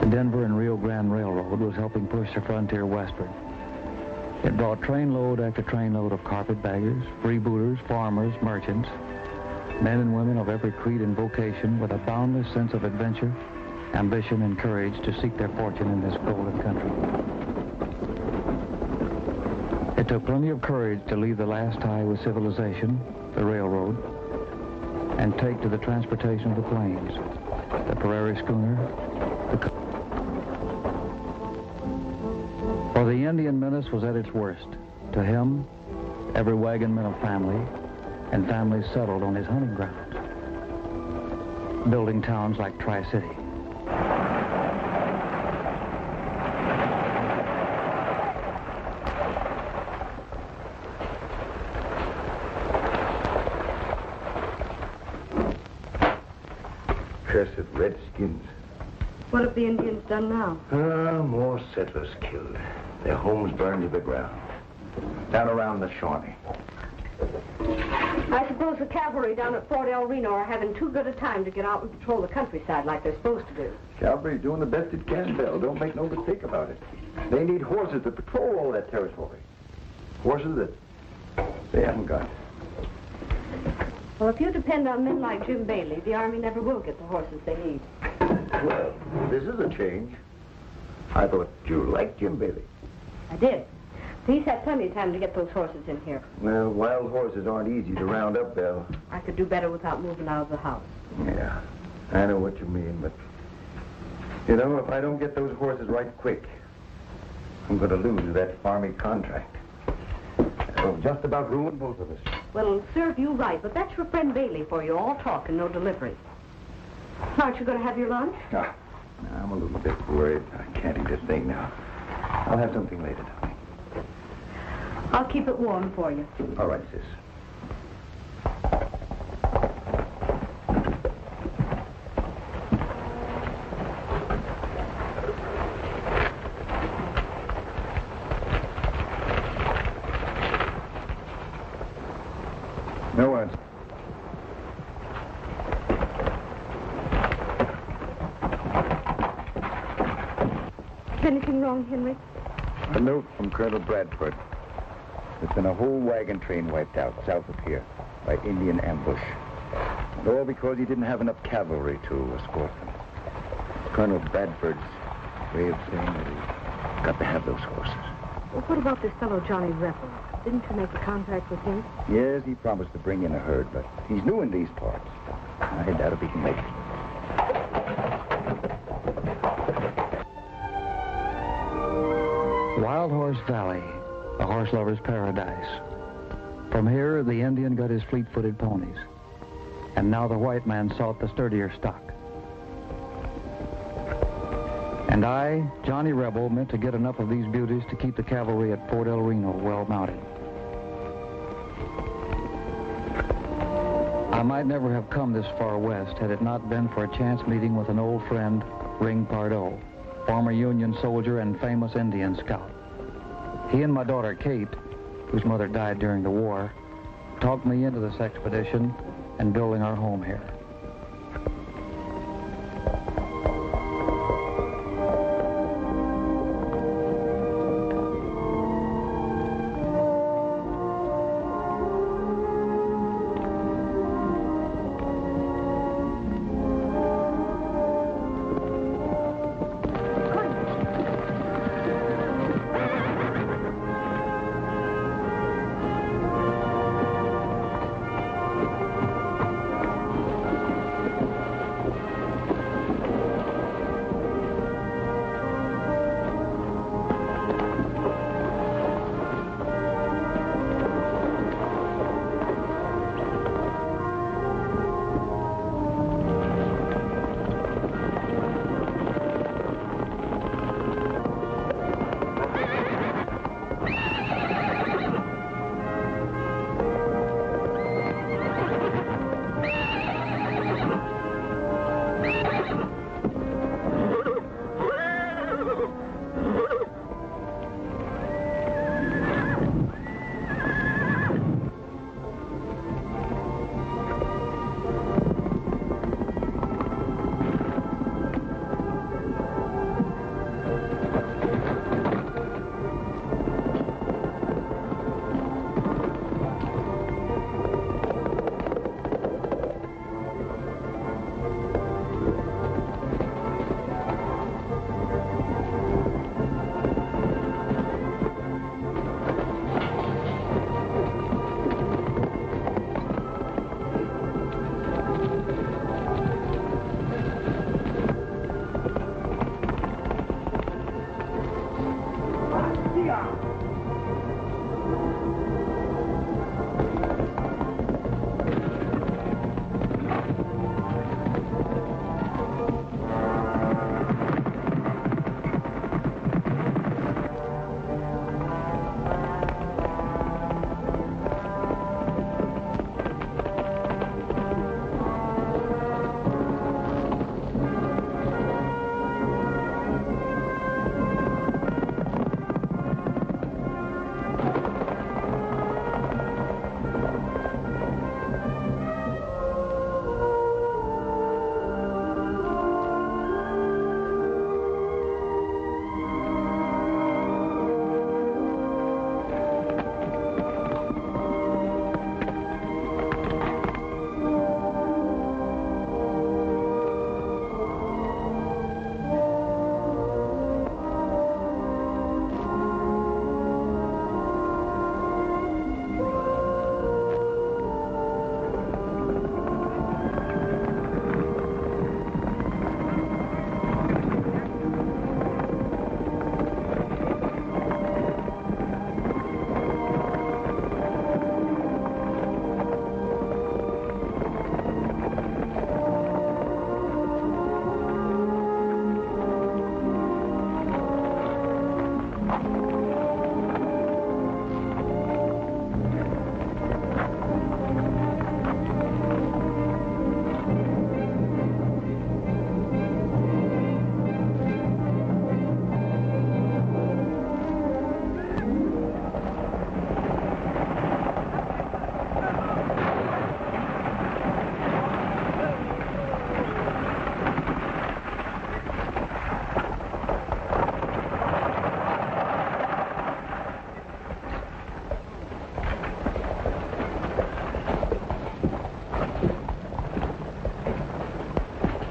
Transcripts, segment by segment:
The Denver and Rio Grande Railroad was helping push the frontier westward. It brought trainload after trainload of carpetbaggers, freebooters, farmers, merchants, men and women of every creed and vocation with a boundless sense of adventure, ambition, and courage to seek their fortune in this golden country. It took plenty of courage to leave the last tie with civilization, the railroad, and take to the transportation of the plains, the prairie schooner, For the Indian menace was at its worst. To him, every wagon meant a family, and families settled on his hunting grounds, building towns like Tri-City. Cursed redskins. What have the Indians done now? More settlers killed. Their homes burned to the ground. Down around the Shawnee. I suppose the cavalry down at Fort El Reno are having too good a time to get out and patrol the countryside like they're supposed to do. Cavalry's doing the best it can, Bill. Don't make no mistake about it. They need horses to patrol all that territory. Horses that they haven't got. Well, if you depend on men like Jim Bailey, the Army never will get the horses they need. Well, this is a change. I thought you liked Jim Bailey. I did. He's had plenty of time to get those horses in here. Well, wild horses aren't easy to round up, Bill. I could do better without moving out of the house. Yeah, I know what you mean, but... You know, if I don't get those horses right quick, I'm going to lose that farming contract. It'll just about ruin both of us. Well, it'll serve you right, but that's your friend Bailey for you. All talk and no delivery. Aren't you going to have your lunch? Ah, I'm a little bit worried. I can't eat a thing now. I'll have something later, darling. I'll keep it warm for you. All right, sis. No words. Is anything wrong, Henry? A note from Colonel Bradford. There's been a whole wagon train wiped out south of here by Indian ambush. And all because he didn't have enough cavalry to escort them. Colonel Bradford's way of saying that he's got to have those horses. Well, what about this fellow Johnny Rebel? Didn't you make a contract with him? Yes, he promised to bring in a herd, but he's new in these parts. I doubt if he can make it. Wild Horse Valley, a horse lover's paradise. From here, the Indian got his fleet-footed ponies. And now the white man sought the sturdier stock. And I, Johnny Rebel, meant to get enough of these beauties to keep the cavalry at Fort El Reno well mounted. I might never have come this far west had it not been for a chance meeting with an old friend, Ring Pardo, former Union soldier and famous Indian scout. He and my daughter, Kate, whose mother died during the war, talked me into this expedition and building our home here.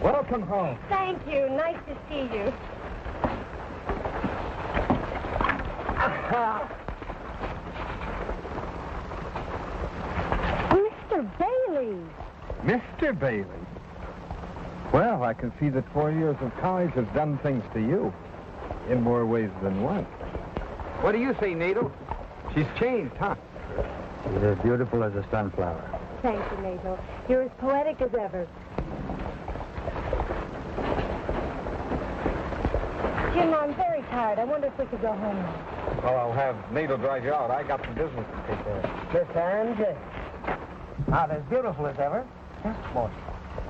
Welcome home. Thank you. Nice to see you. Mr. Bailey. Mr. Bailey. Well, I can see that 4 years of college has done things to you. In more ways than one. What do you say, Nato? She's changed, huh? She's as beautiful as a sunflower. Thank you, Nato. You're as poetic as ever. Jim, I'm very tired. I wonder if we could go home now. Well, I'll have Nato drive you out. I got some business to take care of. Miss Angie. Not as beautiful as ever. Just more.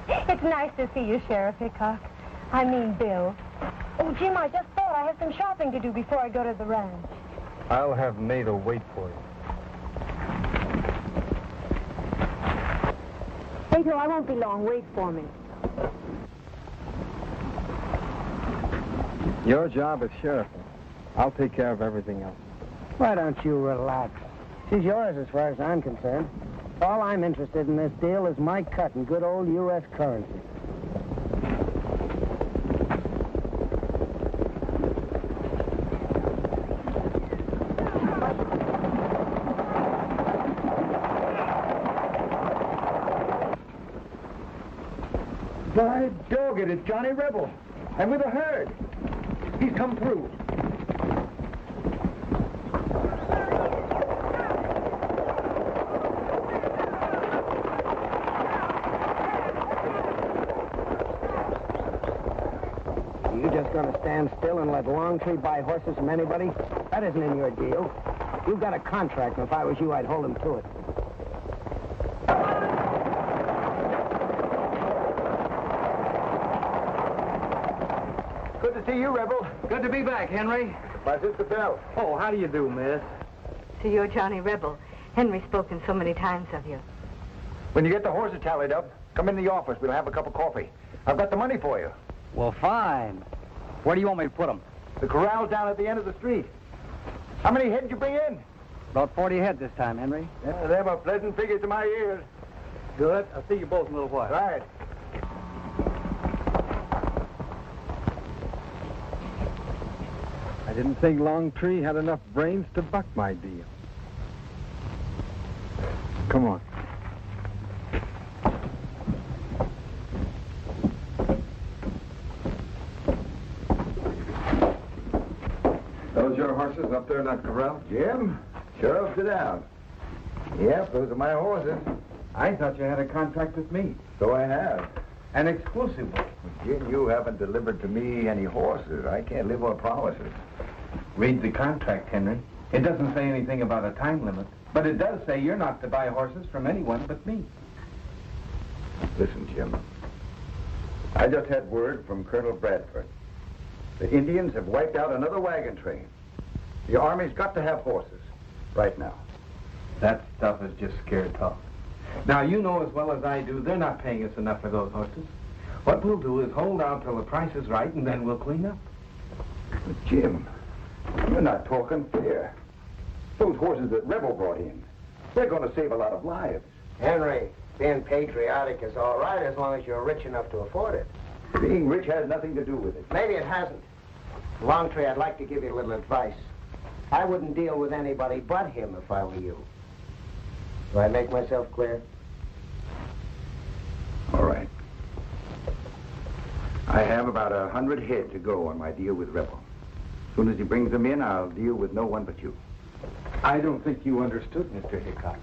It's nice to see you, Sheriff Hickok. I mean, Bill. Oh, Jim, I just thought I have some shopping to do before I go to the ranch. I'll have Nato wait for you. Nato, I won't be long. Wait for me. Your job is sheriff. I'll take care of everything else. Why don't you relax? She's yours as far as I'm concerned. All I'm interested in this deal is my cut in good old U.S. currency. By dog it, it's Johnny Rebel. And with a herd. He's come through. Are you just going to stand still and let Longtree buy horses from anybody? That isn't in your deal. You've got a contract, and if I was you, I'd hold him to it. Good to see you, Rebel. Good to be back, Henry. My sister Belle. Oh, how do you do, miss? So you're Johnny Rebel. Henry's spoken so many times of you. When you get the horses tallied up, come in the office. We'll have a cup of coffee. I've got the money for you. Well, fine. Where do you want me to put them? The corral's down at the end of the street. How many head did you bring in? About 40 head this time, Henry. Yeah, they're a pleasant figure to my ears. Good. I'll see you both in a little while. Right. I didn't think Longtree had enough brains to buck my deal. Come on. Those your horses up there in that corral? Jim, sheriff, sit down. Yep, those are my horses. I thought you had a contract with me. So I have. An exclusive one. Jim, you haven't delivered to me any horses. I can't live on promises. Read the contract, Henry. It doesn't say anything about a time limit, but it does say you're not to buy horses from anyone but me. Listen, Jim. I just had word from Colonel Bradford. The Indians have wiped out another wagon train. The Army's got to have horses. Right now. That stuff is just scared talk. Now, you know as well as I do, they're not paying us enough for those horses. What we'll do is hold out till the price is right, and then we'll clean up. But, Jim, you're not talking fair. Those horses that Rebel brought in, they're going to save a lot of lives. Henry, being patriotic is all right as long as you're rich enough to afford it. Being rich has nothing to do with it. Maybe it hasn't. Longtree, I'd like to give you a little advice. I wouldn't deal with anybody but him if I were you. Do I make myself clear? All right. I have about 100 head to go on my deal with Rebel. As soon as he brings them in, I'll deal with no one but you. I don't think you understood, Mr. Hickok.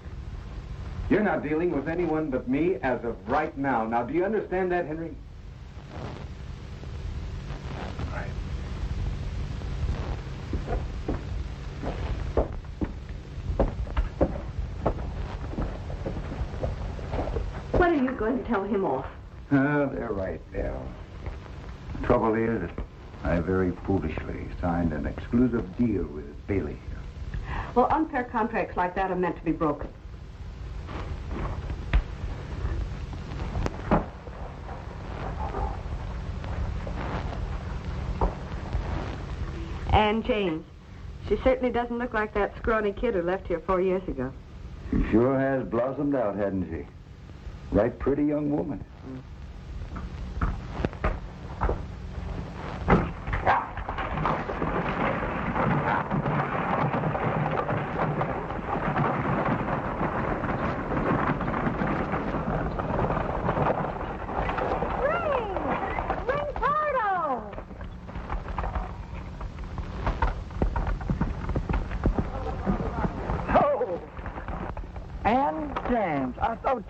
You're not dealing with anyone but me as of right now. Now, do you understand that, Henry? All right. When are you going to tell him off? They're right, Belle. The trouble is, I very foolishly signed an exclusive deal with Bailey here. Well, unfair contracts like that are meant to be broken. And Jane, she certainly doesn't look like that scrawny kid who left here 4 years ago. She sure has blossomed out, hasn't she? Right pretty young woman.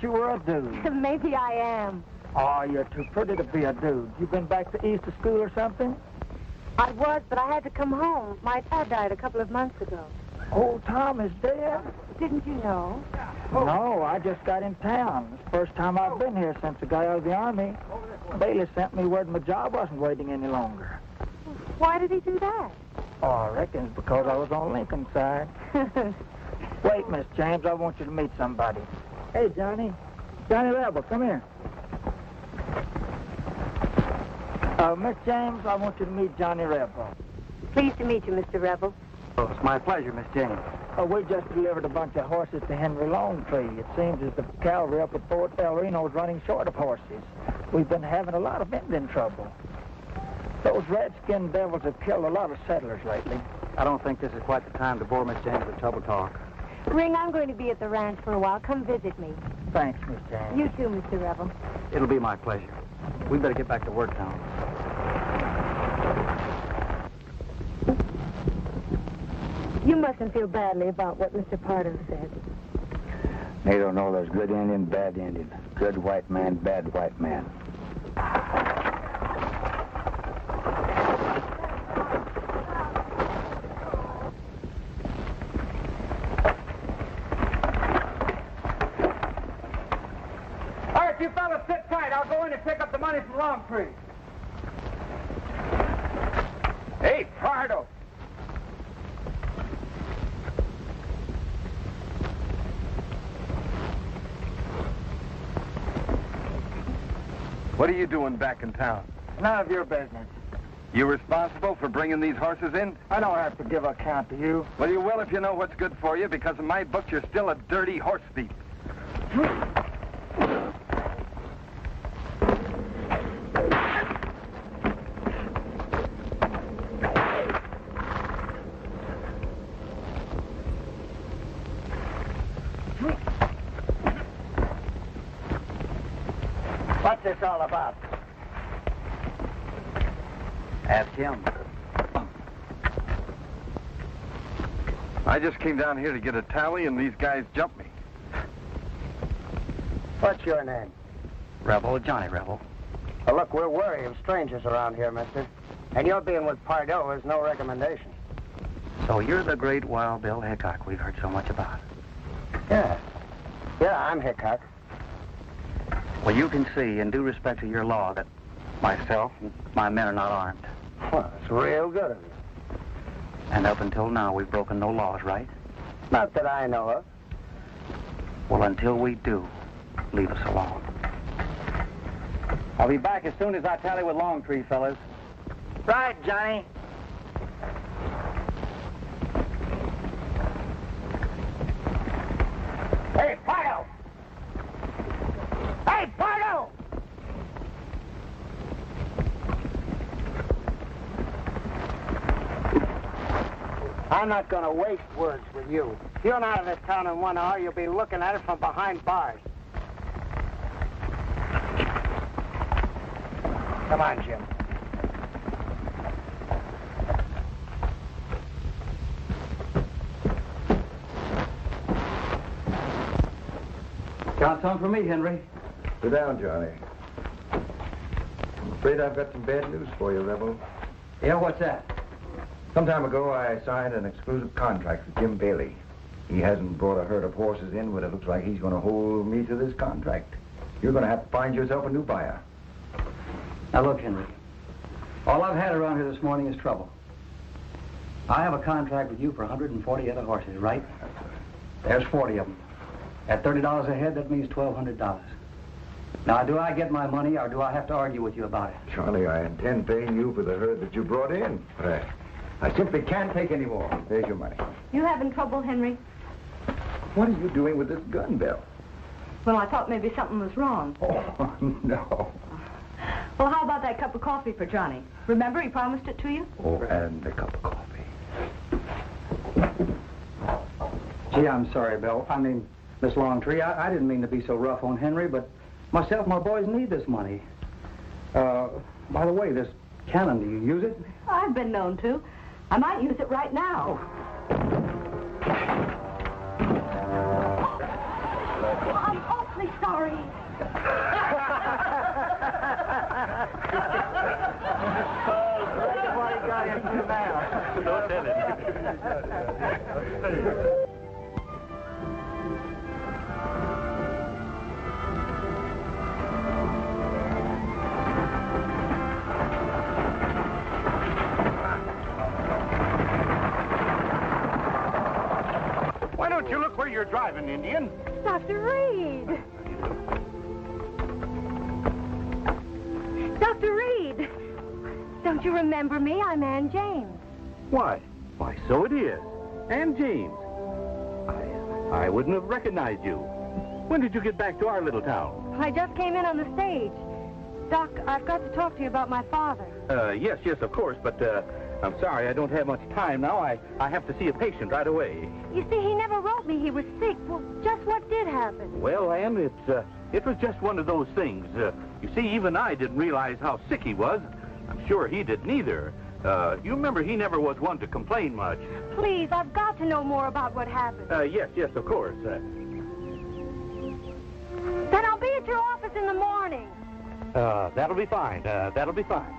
you were a dude. Maybe I am. Oh, you're too pretty to be a dude. You been back to East to school or something? I was, but I had to come home. My dad died a couple of months ago. Old Tom is dead? Didn't you know? No, I just got in town. It's the first time I've been here since I got out of the Army. Bailey sent me word my job wasn't waiting any longer. Why did he do that? Oh, I reckon it's because I was on Lincoln's side. Wait, Miss James, I want you to meet somebody. Hey, Johnny. Johnny Rebel, come here. Miss James, I want you to meet Johnny Rebel. Pleased to meet you, Mr. Rebel. Oh, it's my pleasure, Miss James. We just delivered a bunch of horses to Henry Longtree. It seems as the cavalry up at Fort El Reno is running short of horses. We've been having a lot of Indian trouble. Those redskin devils have killed a lot of settlers lately. I don't think this is quite the time to bore Miss James with trouble talk. Ring, I'm going to be at the ranch for a while. Come visit me. Thanks, Miss James. You too, Mr. Rebel. It'll be my pleasure. We better get back to work now. You mustn't feel badly about what Mr. Pardo said. They don't know there's good Indian, bad Indian. Good white man, bad white man. All right, you fellas sit tight. I'll go in and pick up the money from Longtree. Hey, Pardo. What are you doing back in town? None of your business. You responsible for bringing these horses in? I don't have to give account to you. Well, you will if you know what's good for you, because in my book, you're still a dirty horse thief. What's this all about? Ask him. I just came down here to get a tally, and these guys jumped me. What's your name? Rebel, Johnny Rebel. Well, look, we're wary of strangers around here, mister. And your being with Pardo is no recommendation. So you're the great Wild Bill Hickok we've heard so much about. Yeah. Yeah, I'm Hickok. Well, you can see, in due respect to your law, that myself and my men are not armed. Well, it's real good of you. And up until now, we've broken no laws, right? Not that I know of. Well, until we do, leave us alone. I'll be back as soon as I tally with Longtree, fellas. Right, Johnny. Hey, Pardo! Hey, Pardo! I'm not going to waste words with you. If you're not out of this town in 1 hour, you'll be looking at it from behind bars. Come on, Jim. Got some for me, Henry. Sit down, Johnny. I'm afraid I've got some bad news for you, Rebel. Yeah, what's that? Some time ago, I signed an exclusive contract with Jim Bailey. He hasn't brought a herd of horses in, but it looks like he's going to hold me to this contract. You're going to have to find yourself a new buyer. Now, look, Henry. All I've had around here this morning is trouble. I have a contract with you for 140 other horses, right? There's 40 of them. At $30 a head, that means $1,200. Now, do I get my money, or do I have to argue with you about it? Charlie, I intend paying you for the herd that you brought in. But I simply can't take any more. There's your money. You having trouble, Henry? What are you doing with this gun, Bill? Well, I thought maybe something was wrong. Oh, no. Well, how about that cup of coffee for Johnny? Remember, he promised it to you? Oh, and a cup of coffee. Gee, I'm sorry, Bill. I mean, Miss Longtree, I didn't mean to be so rough on Henry, but myself and my boys need this money. By the way, this cannon, do you use it? I've been known to. I might use it right now. awfully sorry. What he got into now? Don't tell him. Why don't you look where you're driving, Indian? Dr. Reed. Dr. Reed. Don't you remember me? I'm Ann James. Why, so it is. And James. I wouldn't have recognized you. When did you get back to our little town? I just came in on the stage. Doc, I've got to talk to you about my father. Yes, of course, but I'm sorry, I don't have much time now. I have to see a patient right away. You see, he never wrote me he was sick. Well, just what did happen? Well, Ann, it was just one of those things. You see, even I didn't realize how sick he was. I'm sure he didn't either. You remember he never was one to complain much. Please, I've got to know more about what happened. Yes, of course. Then I'll be at your office in the morning. That'll be fine. That'll be fine.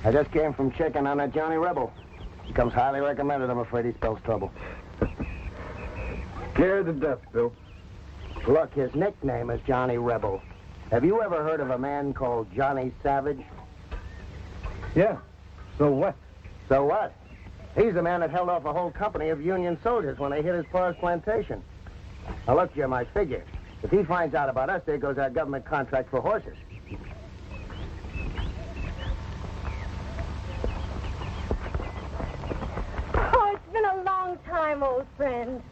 I just came from checking on that Johnny Rebel. He comes highly recommended. I'm afraid he spells trouble. Scared to death, Bill. Look, his nickname is Johnny Rebel. Have you ever heard of a man called Johnny Savage? Yeah. So what? So what? He's the man that held off a whole company of Union soldiers when they hit his pa's plantation. Now, look, Jim, I figure, if he finds out about us, there goes our government contract for horses. Oh, it's been a long time, old friend.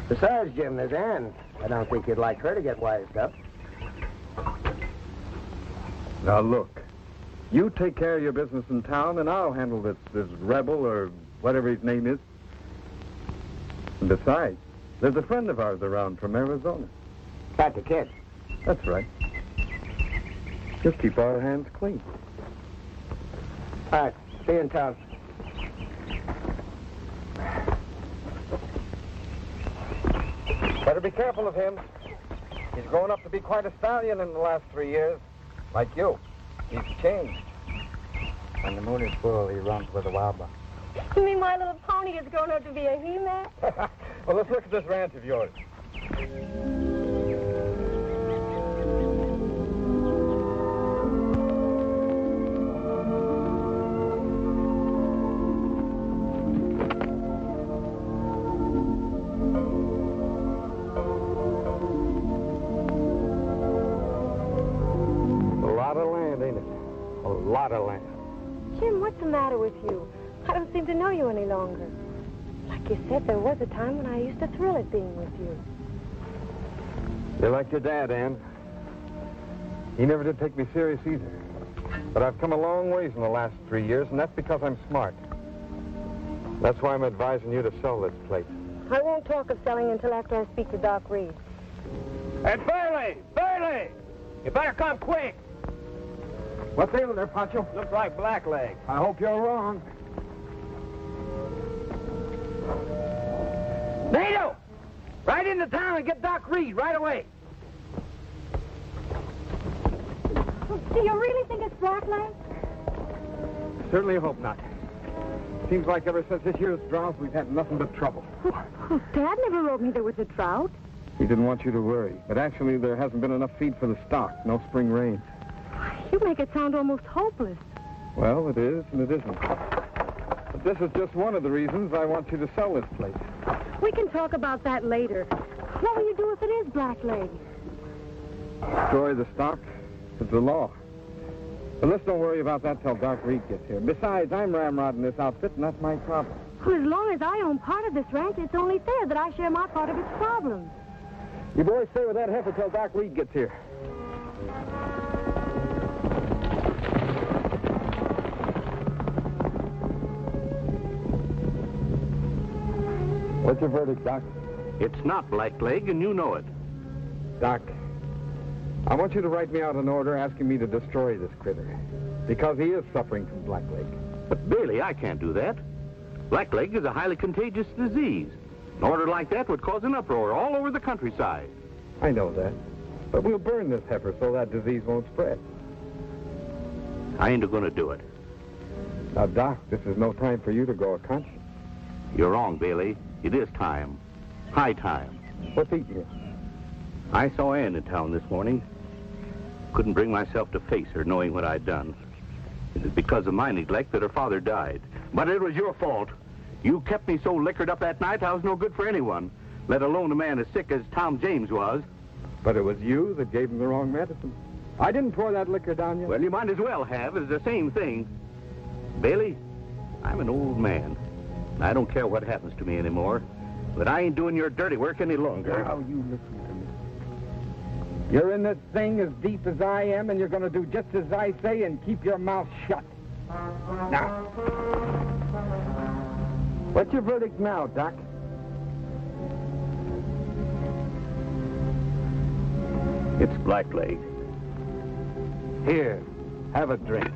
Besides, Jim, there's Ann. I don't think you'd like her to get wised up. Now, look. You take care of your business in town, and I'll handle this rebel or whatever his name is. And besides, there's a friend of ours around from Arizona. Got the kid. That's right. Just keep our hands clean. All right, see you in town. Better be careful of him. He's grown up to be quite a stallion in the last 3 years. Like you. He's changed. When the moon is full, he runs with the wild buck. You mean my little pony has grown up to be a he-man? Well, let's look at this ranch of yours. A lot of land, ain't it? A lot of land. Jim, what's the matter with you? I don't seem to know you any longer. Like you said, there was a time when I used to thrill at being with you. You're like your dad, Ann. He never did take me serious either. But I've come a long ways in the last 3 years, and that's because I'm smart. That's why I'm advising you to sell this place. I won't talk of selling until after I speak to Doc Reed. Hey, Burley! Burley! You better come quick. What's ailing there, Pancho? Looks like blackleg. I hope you're wrong. Nato! Right into town and get Doc Reed right away. Do you really think it's blackleg? Certainly hope not. Seems like ever since this year's drought, we've had nothing but trouble. Oh, Dad never wrote me there was a drought. He didn't want you to worry. But actually, there hasn't been enough feed for the stock. No spring rain. You make it sound almost hopeless. Well, it is and it isn't. But this is just one of the reasons I want you to sell this place. We can talk about that later. What will you do if it is Blackleg? Destroy the stock? It's the law. But let's don't worry about that till Doc Reed gets here. Besides, I'm ramrodding this outfit, and that's my problem. Well, as long as I own part of this ranch, it's only fair that I share my part of its problems. You boys stay with that heifer till Doc Reed gets here. What's your verdict, Doc? It's not Blackleg, and you know it. Doc, I want you to write me out an order asking me to destroy this critter. Because he is suffering from Blackleg. But, Bailey, I can't do that. Blackleg is a highly contagious disease. An order like that would cause an uproar all over the countryside. I know that. But we'll burn this heifer so that disease won't spread. I ain't going to do it. Now, Doc, this is no time for you to grow a conscience. You're wrong, Bailey. It is time. High time. What's eating you? I saw Ann in town this morning. Couldn't bring myself to face her knowing what I'd done. It was because of my neglect that her father died. But it was your fault. You kept me so liquored up that night I was no good for anyone, let alone a man as sick as Tom James was. But it was you that gave him the wrong medicine. I didn't pour that liquor down you. Well, you might as well have. It's the same thing. Bailey, I'm an old man. I don't care what happens to me anymore. But I ain't doing your dirty work any longer. Now, you listen to me. You're in this thing as deep as I am, and you're going to do just as I say and keep your mouth shut. Now. What's your verdict now, Doc? It's Blackleg. Here, have a drink.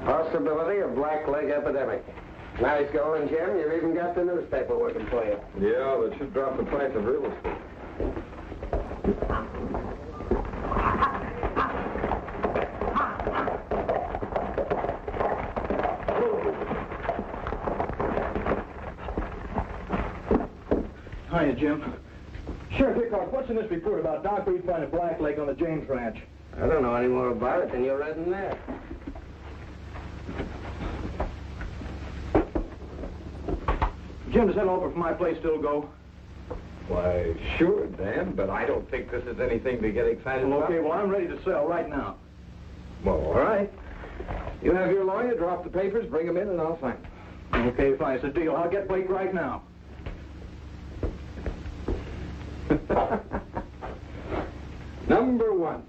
Possibility of Blackleg epidemic. Nice going, Jim. You've even got the newspaper working for you. Yeah, that should drop the price of real estate. Hiya, Jim. Sheriff Hickok, what's in this report about Doc Reed finding Blackleg on the James Ranch? I don't know any more about it than you read in there. Jim, does that offer for my place still go? Why, sure, Dan, but I don't think this is anything to get excited about. Okay, well, I'm ready to sell right now. Well, all right. You have your lawyer draw up the papers, bring them in, and I'll sign them. Okay, fine. It's a deal. I'll get Blake right now. Number one,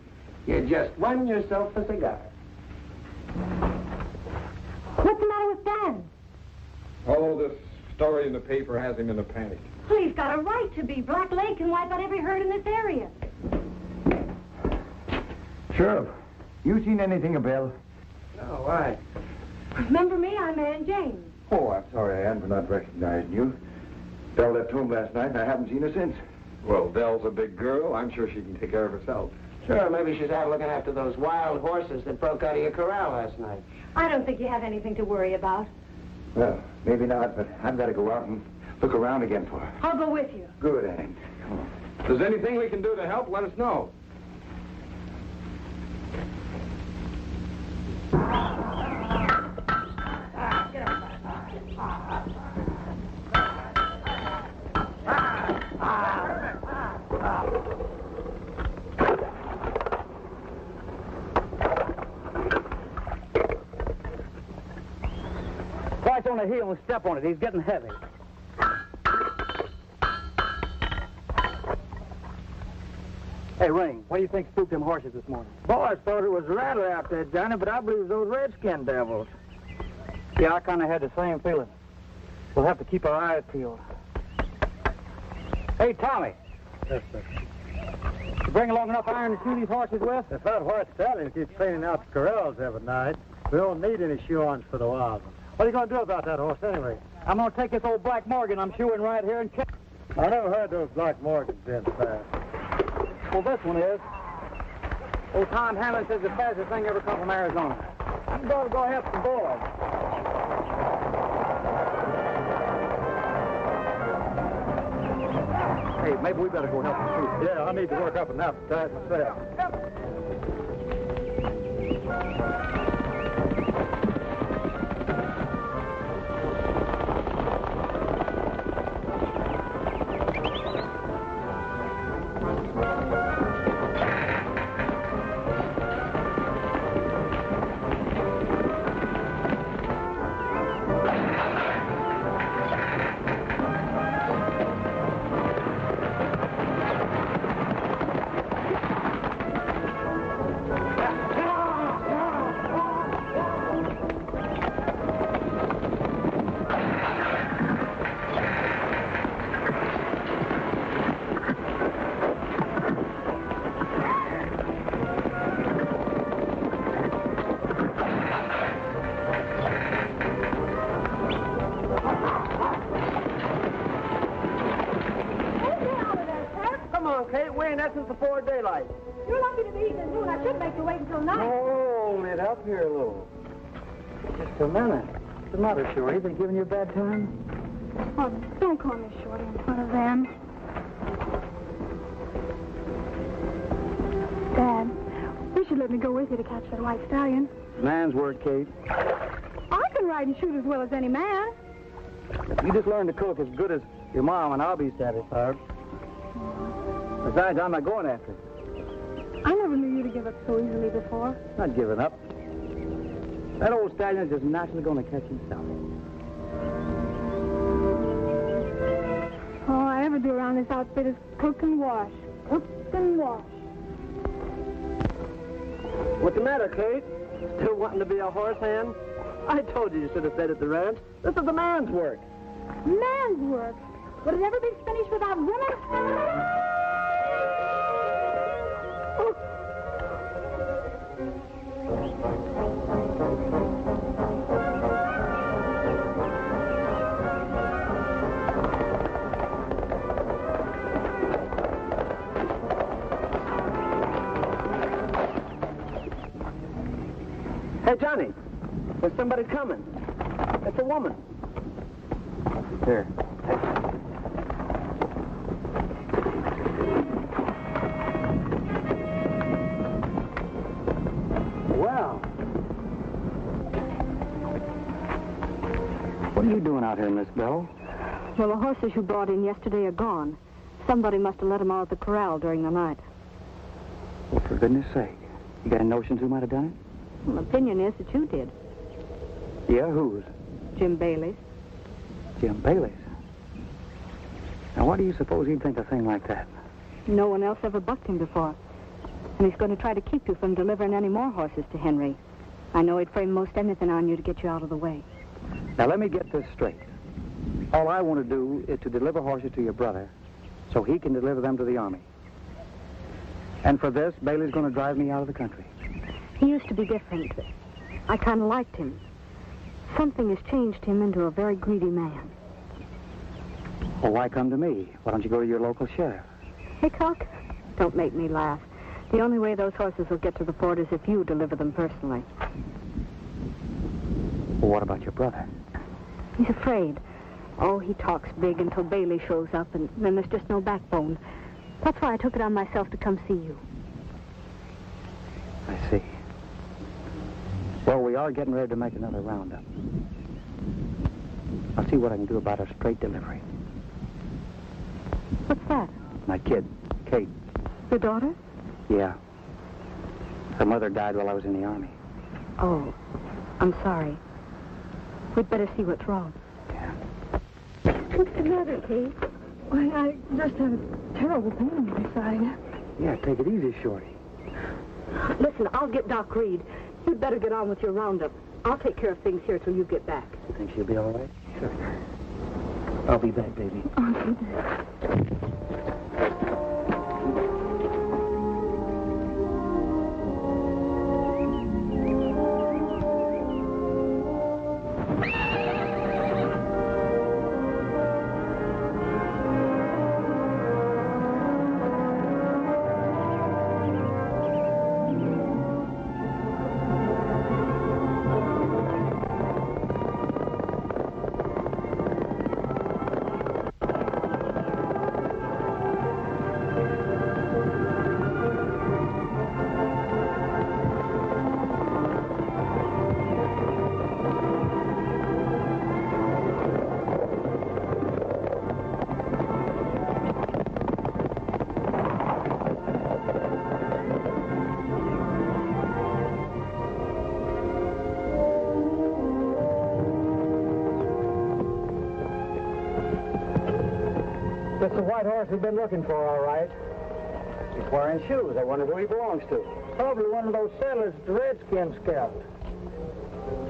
you just won yourself a cigar. man? Oh, this story in the paper has him in a panic. Well, he's got a right to be. Black Lake can wipe out every herd in this area. Sheriff, you seen anything of Bill? No, why? Remember me? I'm Aunt Jane. Oh, I'm sorry, Ann, for not recognizing you. Belle left home last night, and I haven't seen her since. Well, Belle's a big girl. I'm sure she can take care of herself. Sure, maybe she's out looking after those wild horses that broke out of your corral last night. I don't think you have anything to worry about. Well, maybe not, but I've got to go out and look around again for her. I'll go with you. Good, Ann. Come on. If there's anything we can do to help, let us know. Twice on the heel and step on it. He's getting heavy. Hey, Ring, what do you think spooked them horses this morning? Boys thought it was a rattler out there, Johnny, but I believe it was those redskin devils. Yeah, I kind of had the same feeling. We'll have to keep our eyes peeled. Hey, Tommy. Yes, sir. You bring along enough iron to shoe these horses with? If that white stallion keeps cleaning out the corrals every night, we don't need any shoe-ons for the wild ones. What are you going to do about that horse anyway? I'm going to take this old Black Morgan I'm shoeing right here and kick. I never heard those Black Morgans being fast. Well, this one is. Old Tom Hammond says the fastest thing ever come from Arizona. I'm going to go help some boys. Hey, maybe we better go help them too. Yeah, I need to work up an appetite myself. Since before daylight. You're lucky to be eating at noon. I should make you wait until night. Hold it up here a little. Just a minute. What's the matter, Shorty? They giving you a bad time? Oh, don't call me Shorty in front of them. Dad, you should let me go with you to catch that white stallion. Man's work, Kate. I can ride and shoot as well as any man. If you just learn to cook as good as your mom, and I'll be satisfied. Besides, I'm not going after it. I never knew you to give up so easily before. Not giving up. That old stallion's just naturally going to catch himself. All I ever do around this outfit is cook and wash. Cook and wash. What's the matter, Kate? Still wanting to be a horse hand? I told you should have stayed at the ranch. This is the man's work. Man's work? Would it ever be finished without women? Hey, Johnny, there's somebody coming. It's a woman. Here. Well. What are you doing out here, Miss Bell? Well, the horses you brought in yesterday are gone. Somebody must have let them out of the corral during the night. Well, for goodness sake. You got any notions who might have done it? Well, the opinion is that you did. Yeah, whose? Jim Bailey's. Jim Bailey's. Now, why do you suppose he'd think a thing like that? No one else ever bucked him before. And he's going to try to keep you from delivering any more horses to Henry. I know he'd frame most anything on you to get you out of the way. Now, let me get this straight. All I want to do is to deliver horses to your brother so he can deliver them to the Army. And for this, Bailey's going to drive me out of the country. He used to be different. I kind of liked him. Something has changed him into a very greedy man. Well, why come to me? Why don't you go to your local sheriff? Hickok, don't make me laugh. The only way those horses will get to the fort is if you deliver them personally. Well, what about your brother? He's afraid. Oh, he talks big until Bailey shows up, and then there's just no backbone. That's why I took it on myself to come see you. I see. Well, we are getting ready to make another roundup. I'll see what I can do about a straight delivery. What's that? My kid, Kate. Your daughter? Yeah. Her mother died while I was in the Army. Oh, I'm sorry. We'd better see what's wrong. Yeah. What's the matter, Kate? Why, I just have a terrible pain in my side. Yeah, take it easy, Shorty. Listen, I'll get Doc Reed. You'd better get on with your roundup. I'll take care of things here till you get back. You think she'll be all right? Sure. I'll be back, baby. That's the white horse we've been looking for, all right. He's wearing shoes. I wonder who he belongs to. Probably one of those sailors the Redskins scalped.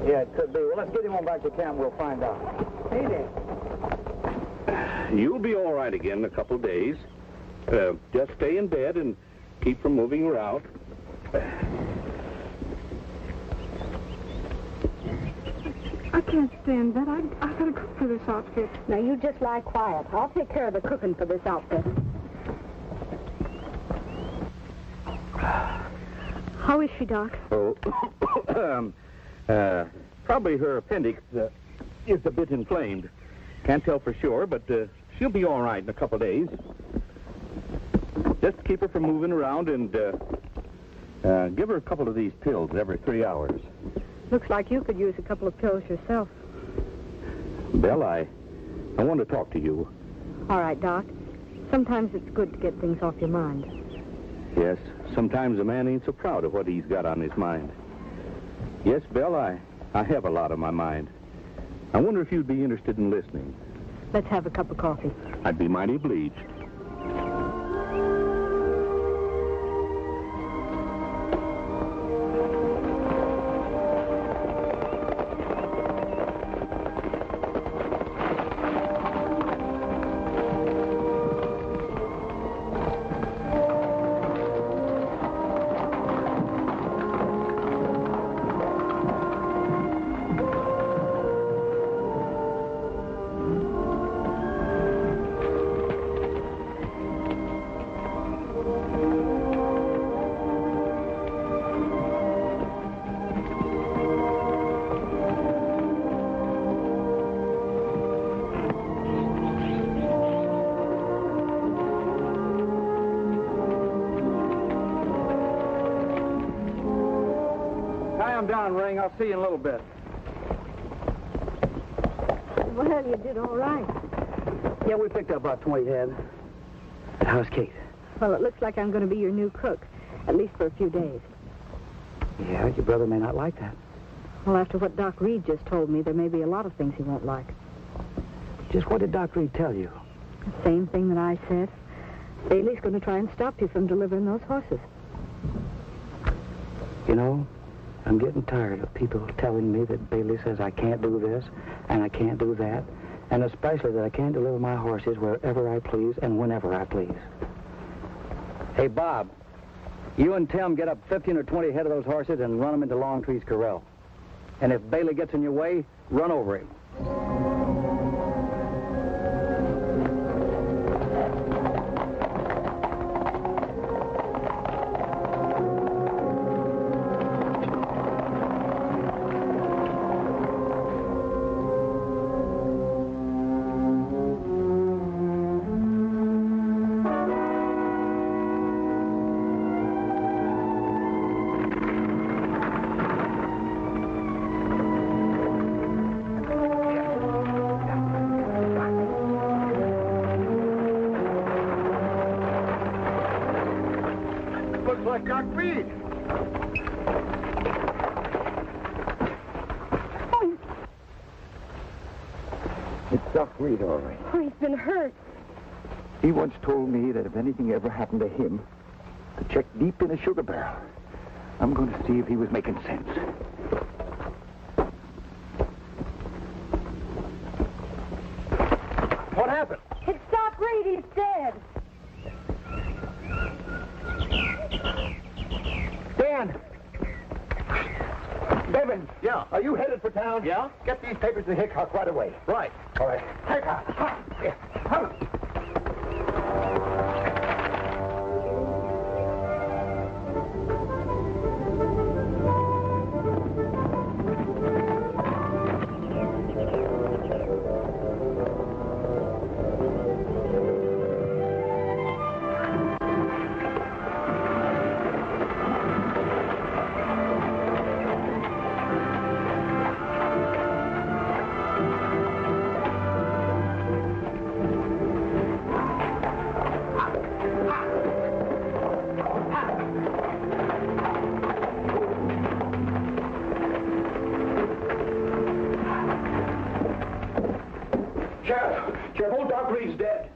Yeah, it could be. Well, let's get him on back to camp. We'll find out. Hey, there. You'll be all right again in a couple of days. Just stay in bed and keep from moving around. I can't stand that. I gotta cook for this outfit. Now, you just lie quiet. I'll take care of the cooking for this outfit. How is she, Doc? Oh, probably her appendix is a bit inflamed. Can't tell for sure, but she'll be all right in a couple of days. Just keep her from moving around and give her a couple of these pills every 3 hours. Looks like you could use a couple of pills yourself. Belle, I want to talk to you. All right, Doc. Sometimes it's good to get things off your mind. Yes, sometimes a man ain't so proud of what he's got on his mind. Yes, Belle, I have a lot on my mind. I wonder if you'd be interested in listening. Let's have a cup of coffee. I'd be mighty obliged. Down, Ring. I'll see you in a little bit. Well, you did all right. Yeah, we picked up about 20 head. How's Kate? Well, it looks like I'm going to be your new cook, at least for a few days. Yeah, your brother may not like that. Well, after what Doc Reed just told me, there may be a lot of things he won't like. Just what did Doc Reed tell you? The same thing that I said. Bailey's going to try and stop you from delivering those horses. You know, I'm getting tired of people telling me that Bailey says I can't do this and I can't do that, and especially that I can't deliver my horses wherever I please and whenever I please. Hey, Bob, you and Tim get up 15 or 20 head of those horses and run them into Longtree's corral. And if Bailey gets in your way, run over him. Reed, all right. Oh, he's been hurt. He once told me that if anything ever happened to him, to check deep in a sugar barrel. I'm going to see if he was making sense. What happened? It's Doc Reed. He's dead. Dan! Bevins! Yeah? Are you headed for town? Yeah? Get these papers to Hickok right away. Right. All right. Hickok! Yeah. Come. Sheriff, old Doc Reed's dead.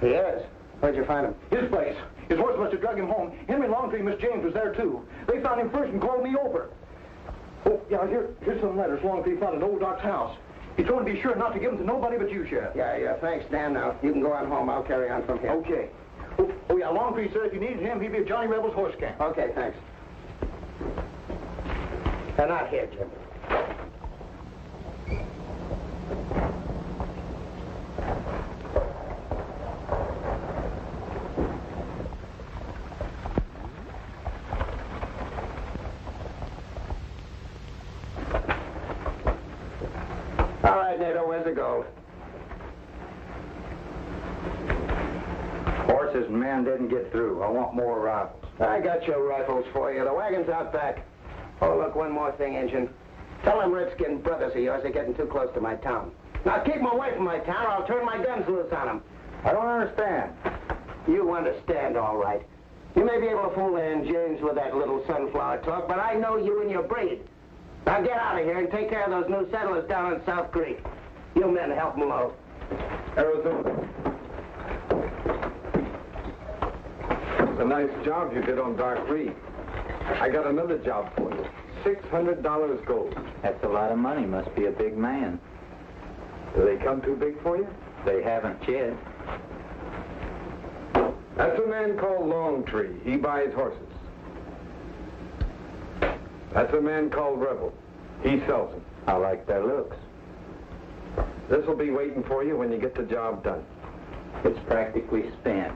He is? Where'd you find him? His place. His horse must have drug him home. Henry Longtree and Miss James was there, too. They found him first and called me over. Oh, yeah, here's some letters Longtree found in old Doc's house. He told me to be sure not to give them to nobody but you, Sheriff. Yeah, thanks, Dan. Now, you can go on home. I'll carry on from here. Okay. Oh, yeah, Longtree said if you needed him, he'd be at Johnny Rebel's horse camp. Okay, thanks. They're not here, Jim. All right, Nato, where's the gold? Horses and men didn't get through. I want more rifles. I got your rifles for you. The wagon's out back. Oh, look, one more thing, Injun. Tell them redskin brothers of yours are getting too close to my town. Now, keep them away from my town or I'll turn my guns loose on them. I don't understand. You understand, all right. You may be able to fool Ann James with that little sunflower talk, but I know you and your breed. Now get out of here and take care of those new settlers down in South Creek. You men help them load. Arizona. It's a nice job you did on Dark Reed. I got another job for you. $600 gold. That's a lot of money. Must be a big man. Do they come too big for you? They haven't yet. That's a man called Longtree. He buys horses. That's a man called Rebel. He sells them. I like their looks. This will be waiting for you when you get the job done. It's practically spent.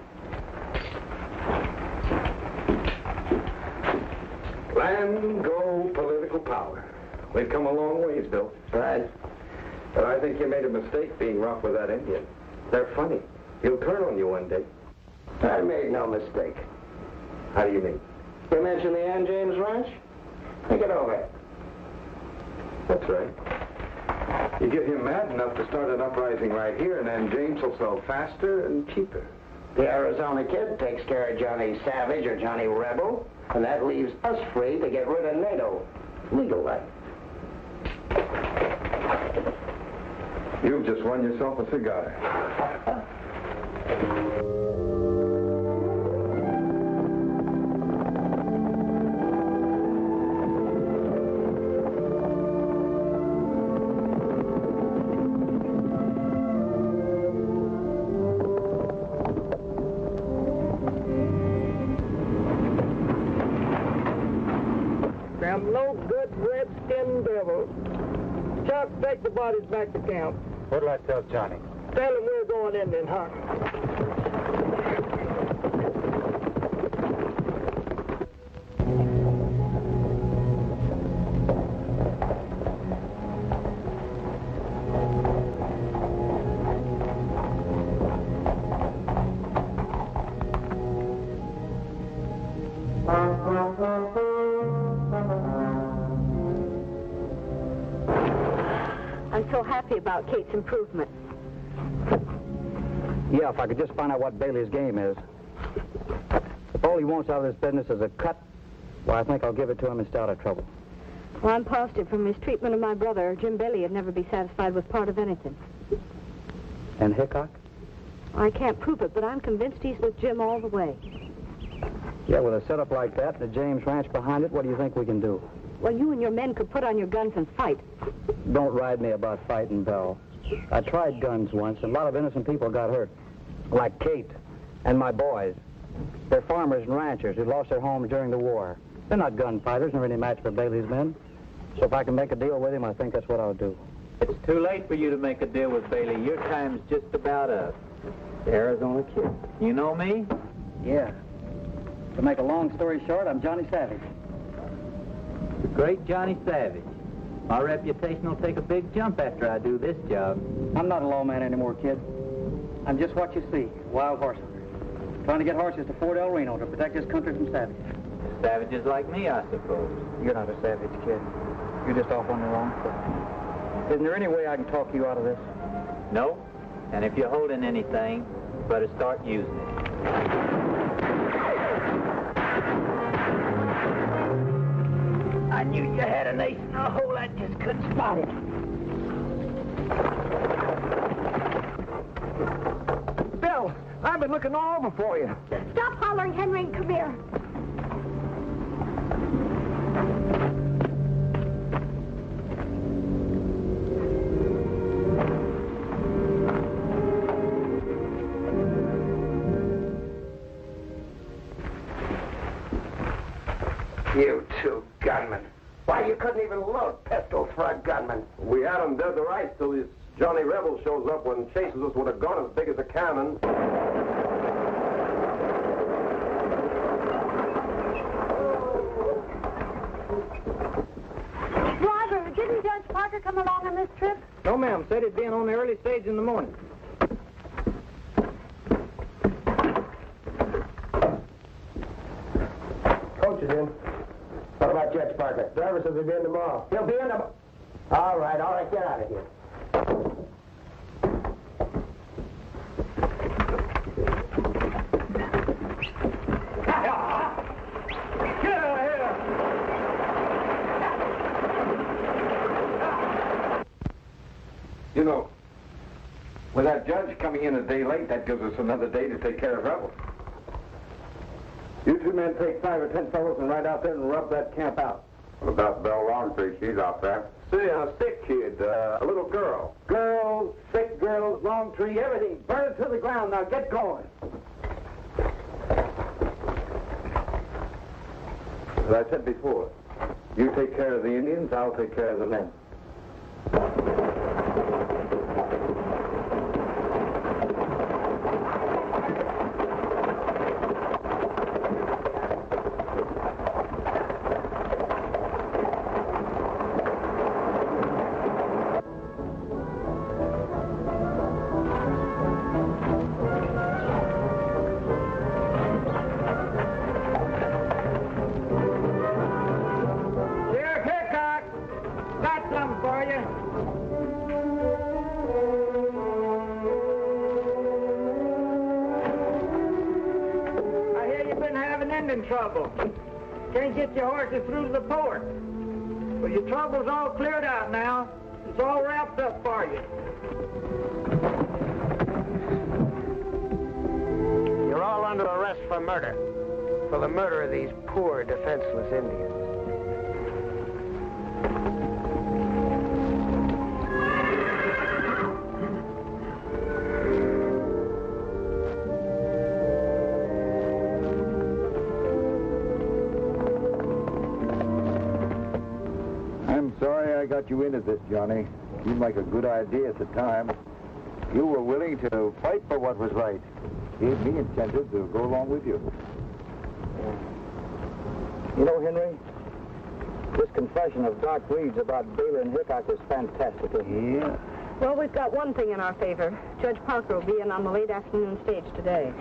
Land, go, political power. We've come a long ways, Bill. Right. But I think you made a mistake being rough with that Indian. They're funny. He'll turn on you one day. I made no mistake. How do you mean? You mentioned the Ann James Ranch? Think it over. That's right. You get him mad enough to start an uprising right here, and then James will sell faster and cheaper. The Arizona kid takes care of Johnny Savage or Johnny Rebel, and that leaves us free to get rid of NATO. Legal life. You've just won yourself a cigar. take the bodies back to camp. What'll I tell Johnny? Tell him we're going Indian hunting. I'm so happy about Kate's improvement. Yeah, if I could just find out what Bailey's game is. If all he wants out of this business is a cut, well, I think I'll give it to him and stay out of trouble. Well, I'm positive from his treatment of my brother, Jim Bailey would never be satisfied with part of anything. And Hickok? I can't prove it, but I'm convinced he's with Jim all the way. Yeah, with a setup like that and the James Ranch behind it, what do you think we can do? Well, you and your men could put on your guns and fight. Don't ride me about fighting, Belle. I tried guns once, and a lot of innocent people got hurt. Like Kate and my boys. They're farmers and ranchers who lost their homes during the war. They're not gunfighters nor any match for Bailey's men. So if I can make a deal with him, I think that's what I'll do. It's too late for you to make a deal with Bailey. Your time's just about up. The Arizona Kid. You know me? Yeah. To make a long story short, I'm Johnny Savage. The great Johnny Savage. My reputation will take a big jump after I do this job. I'm not a lawman anymore, kid. I'm just what you see, wild horse hunter. Trying to get horses to Fort El Reno to protect this country from savages. Savages like me, I suppose. You're not a savage, kid. You're just off on the wrong foot. Isn't there any way I can talk you out of this? No. And if you're holding anything, you better start using it. I knew you had an ace in a hole. I just couldn't spot it. Bill, I've been looking all over for you. Stop hollering, Henry, and come here. You two gunmen. Why, you couldn't even load pistols for a gunman. We had him dead to rights till this Johnny Rebel shows up and chases us with a gun as big as a cannon. Driver, didn't Judge Parker come along on this trip? No, ma'am. Said he'd be in on the early stage in the morning. Coach is in. What about Judge Parker? Driver says he'll be in tomorrow. He'll be in tomorrow. All right, get out of here. Get out of here! You know, with that judge coming in a day late, that gives us another day to take care of rebels. You two men take 5 or 10 fellows and ride out there and rub that camp out. What about Belle Longtree? She's out there. See, a sick kid, a little girl. Girls, sick girls, Longtree, everything. Burn it to the ground. Now get going. As I said before, you take care of the Indians, I'll take care of the men. Trouble. Can't get your horses through to the port. Well, your trouble's all cleared out now. It's all wrapped up for you. You're all under arrest for murder. For the murder of these poor, defenseless Indians. I got you into this, Johnny. Seemed like a good idea at the time. You were willing to fight for what was right. Gave me incentive to go along with you. You know, Henry, this confession of Doc Reed's about Bailey and Hickok is fantastic. Yeah. Well, we've got one thing in our favor. Judge Parker will be in on the late afternoon stage today.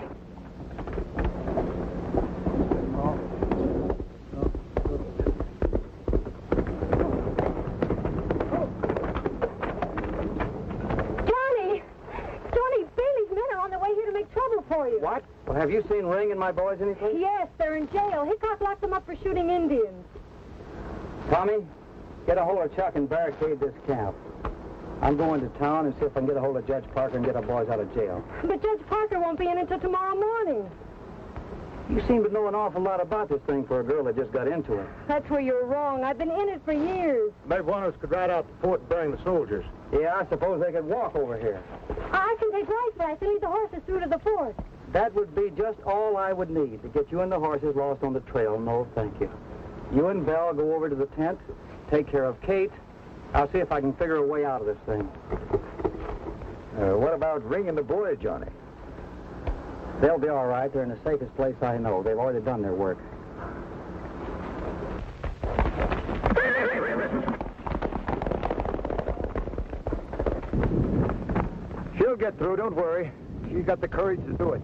What? Well, have you seen Ring and my boys anything? Yes, they're in jail. Hickok locked them up for shooting Indians. Tommy, get a hold of Chuck and barricade this camp. I'm going to town and see if I can get a hold of Judge Parker and get our boys out of jail. But Judge Parker won't be in until tomorrow morning. You seem to know an awful lot about this thing for a girl that just got into it. That's where you're wrong. I've been in it for years. Maybe one of us could ride out to the fort and bring the soldiers. Yeah, I suppose they could walk over here. I can take rifles and lead the horses through to the fort. That would be just all I would need to get you and the horses lost on the trail. No, thank you. You and Belle go over to the tent, take care of Kate. I'll see if I can figure a way out of this thing. What about Ring and the boys, Johnny? They'll be all right. They're in the safest place I know. They've already done their work. She'll get through, don't worry. She's got the courage to do it.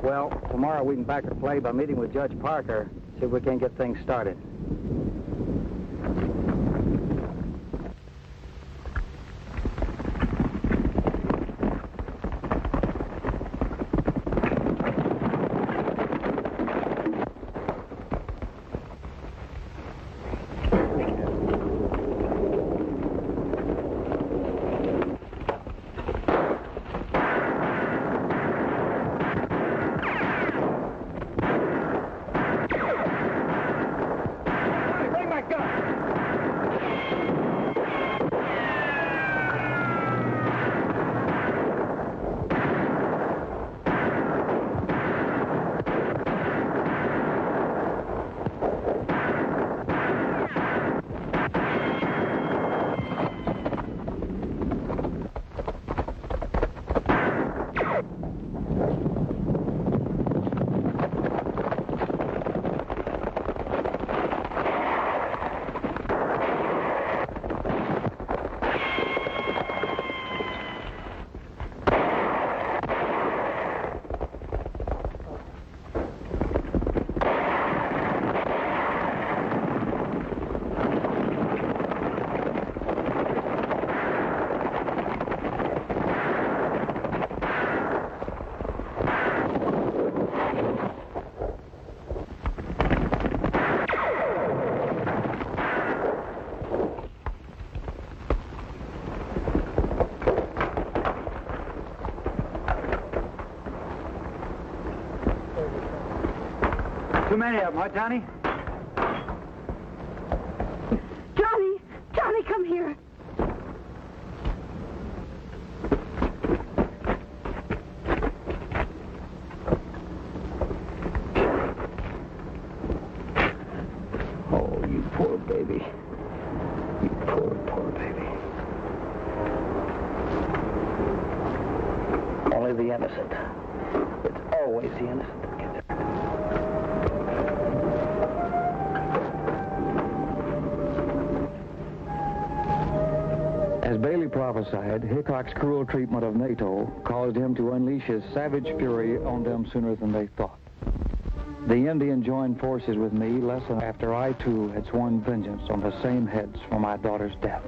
Well, tomorrow we can back her play by meeting with Judge Parker, see if we can get things started. Too many of them, huh, Johnny? Johnny! Johnny, come here. Oh, you poor baby. You poor baby. Only the innocent. It's always the innocent that gets hurt. As Bailey prophesied, Hickok's cruel treatment of NATO caused him to unleash his savage fury on them sooner than they thought. The Indian joined forces with me less than after I, too, had sworn vengeance on the same heads for my daughter's death.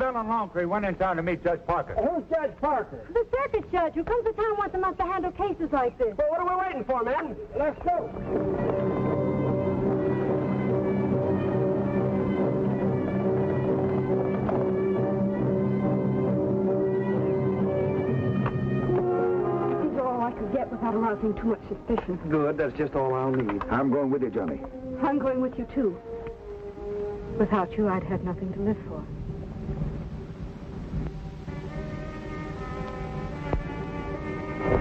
Bill and Longtree went in town to meet Judge Parker. Who's Judge Parker? The circuit judge who comes to town once a month to handle cases like this. Well, what are we waiting for, man? Let's go. These are all I could get without arousing too much suspicion. Good, that's just all I'll need. I'm going with you, Johnny. I'm going with you, too. Without you, I'd have nothing to live for.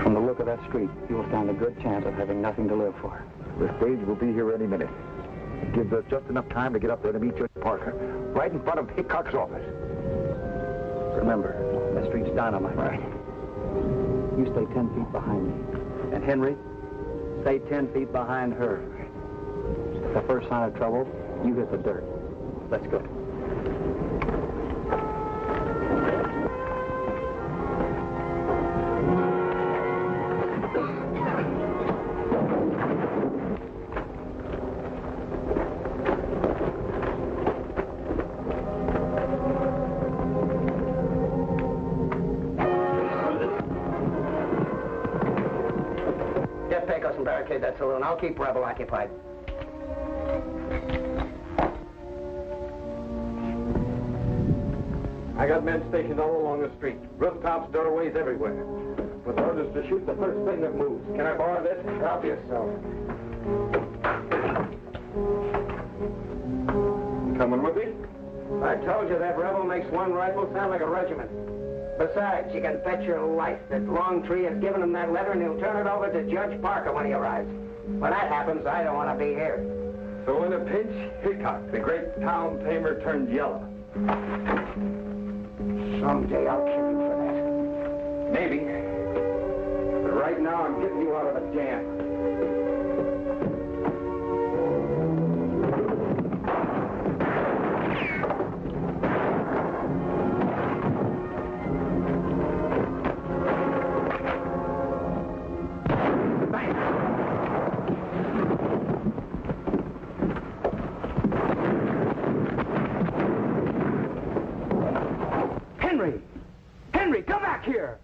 From the look of that street, you'll stand a good chance of having nothing to live for. The stage will be here any minute. It gives us just enough time to get up there to meet Judge Parker, right in front of Hickok's office. Remember, that street's dynamite. Right. You stay 10 feet behind me. And Henry, stay 10 feet behind her. At the first sign of trouble, you hit the dirt. Let's go. Get Pecos and barricade that saloon. I'll keep Rebel occupied. I got men stationed all along the street. Rooftops, doorways, everywhere. With orders to shoot the first thing that moves. Can I borrow this? Help yourself. Coming with me? I told you that Rebel makes one rifle sound like a regiment. Besides, you can bet your life that Longtree has given him that letter and he'll turn it over to Judge Parker when he arrives. When that happens, I don't want to be here. So in a pinch, Hickok, the great town tamer, turned yellow. Someday I'll kill you for that. Maybe. But right now, I'm getting you out of the jam. Henry, come back here!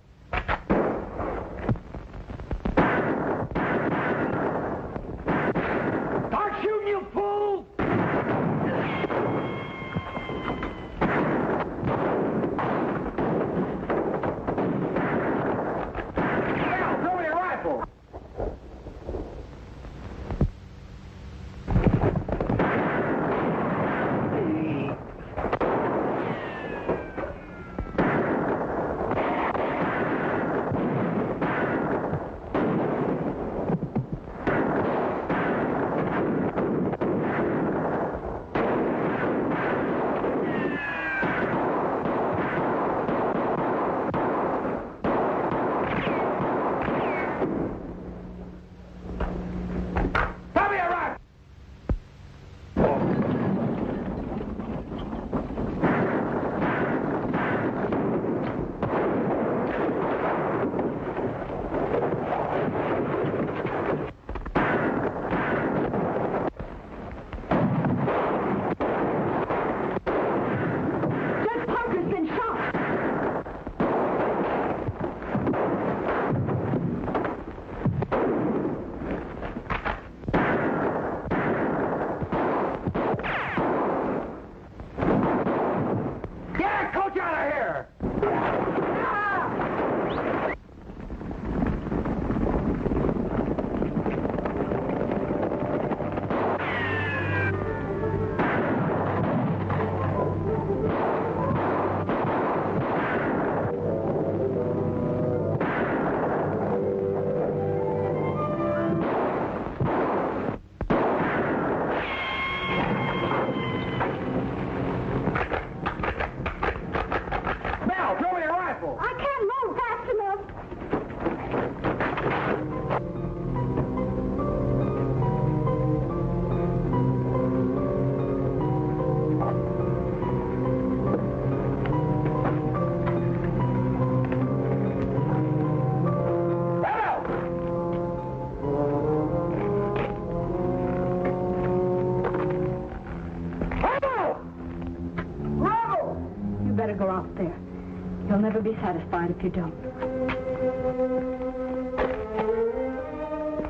never be satisfied if you don't.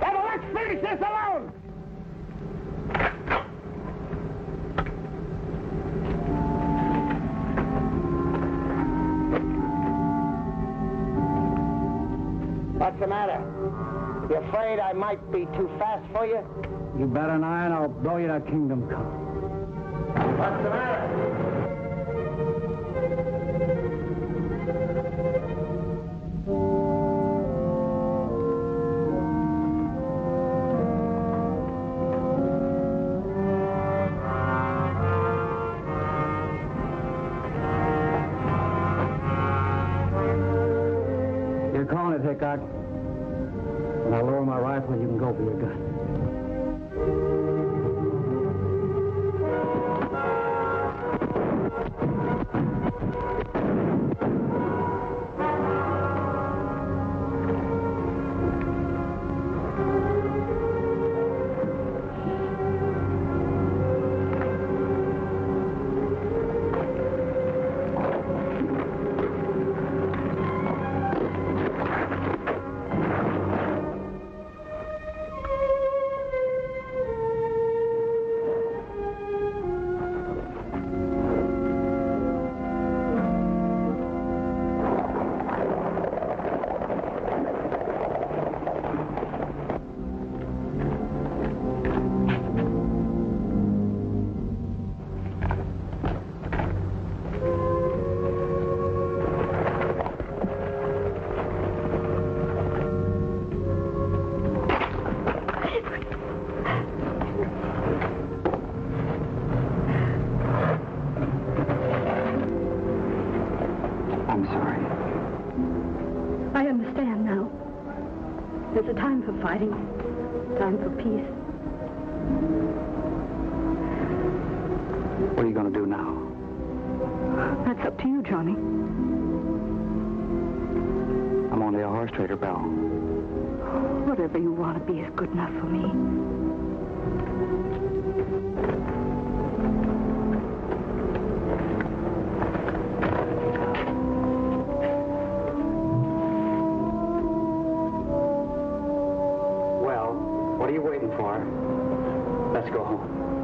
Well, let's finish this alone! What's the matter? You afraid I might be too fast for you? You bet an iron I'll blow you to kingdom come. What's the matter? You're calling it, Hickok. When I lower my rifle, you can go for your gun. There's a time for fighting, time for peace. What are you going to do now? That's up to you, Johnny. I'm only a horse trader, Belle. Whatever you want to be is good enough for me. What are you waiting for? Let's go home.